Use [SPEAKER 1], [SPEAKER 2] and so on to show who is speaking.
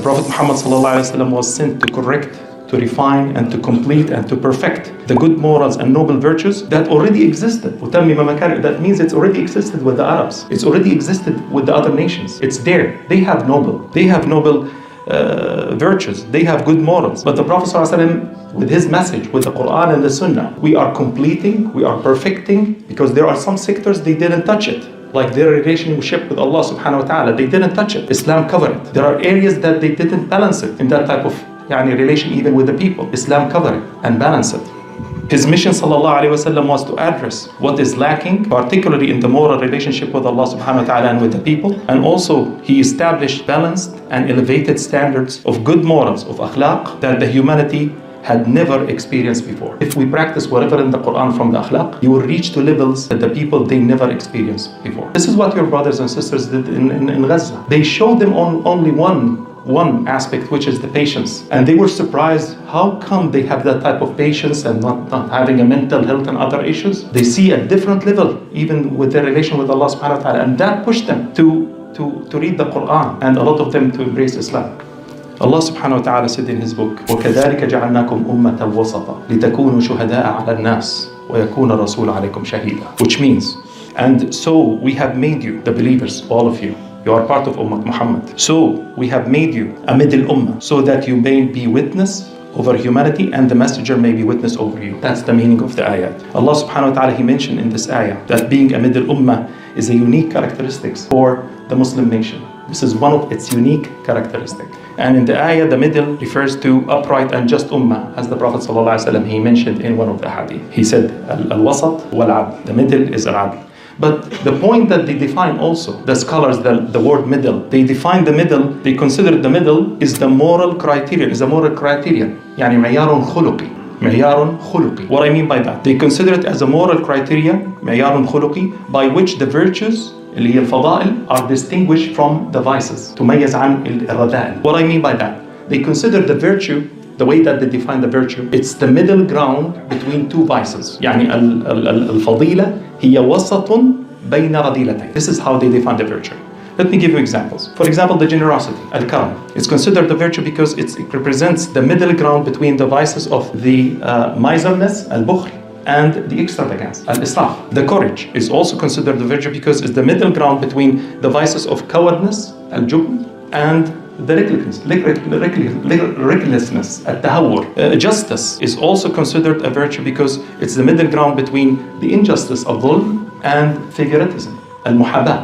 [SPEAKER 1] Prophet Muhammad ﷺ was sent to correct, to refine, and to complete, and to perfect the good morals and noble virtues that already existed. That means it's already existed with the Arabs. It's already existed with the other nations. It's there. They have noble virtues. They have good morals. But the Prophet ﷺ, with his message, with the Quran and the Sunnah, we are completing, we are perfecting, because there are some sectors they didn't touch it. Like their relationship with Allah subhanahu wa ta'ala, they didn't touch it. Islam covered it. There are areas that they didn't balance it in that type of relation even with the people. Islam covered it and balanced it. His mission sallallahu alaihi wasallam was to address what is lacking, particularly in the moral relationship with Allah subhanahu wa ta'ala and with the people. And also he established balanced and elevated standards of good morals, of akhlaq, that the humanity had never experienced before. If we practice whatever in the Quran from the akhlaq, you will reach to levels that the people they never experienced before. This is what your brothers and sisters did in Gaza. They showed them on only one aspect, which is the patience. And they were surprised, how come they have that type of patience and not having a mental health and other issues? They see a different level, even with their relation with Allah subhanahu wa ta'ala. And that pushed them to read the Quran, and a lot of them to embrace Islam. Allah subhanahu wa ta'ala said in his book, وَكَذَلِكَ جَعَلْنَاكُمْ أُمَّةً وَسَطًا لِتَكُونُوا شُهَدَاءَ عَلَى النَّاسِ وَيَكُونَ الرَّسُولُ عَلَيْكُمْ شَهِيدًا. Which means, and so we have made you, the believers, all of you, you are part of Ummah Muhammad. So we have made you a middle ummah, so that you may be witness over humanity and the messenger may be witness over you. That's the meaning of the ayat. Allah subhanahu wa ta'ala, he mentioned in this ayah that being a middle ummah is a unique characteristic for the Muslim nation. This is one of its unique characteristics. And in the ayah, the middle refers to upright and just ummah, as the Prophet ﷺ, he mentioned in one of the hadith. He said, al-wasat wal-adl. The middle is al-adl. But the point that they define also, the scholars, the word middle, they define the middle, they consider the middle is the moral criterion, يعني معيار خلقي. معيار خلقي. What I mean by that? They consider it as a moral criterion, معيار خلقي, by which the virtues اللي هي الفضائل are distinguished from the vices. تميز عن الرذائل. What I mean by that? They consider the virtue, the way that they define the virtue, it's the middle ground between two vices. يعني الفضيلة هي وسط بين رذيلتين. This is how they define the virtue. Let me give you examples. For example, the generosity, al-karam. It's considered a virtue because it represents the middle ground between the vices of the miserliness, al-bukhl, and the extravagance, al-israf. The courage is also considered a virtue because it's the middle ground between the vices of cowardness, al-jubn, and the recklessness, al-tahawwur. Justice is also considered a virtue because it's the middle ground between the injustice of dhulm and favoritism, al-muhabah.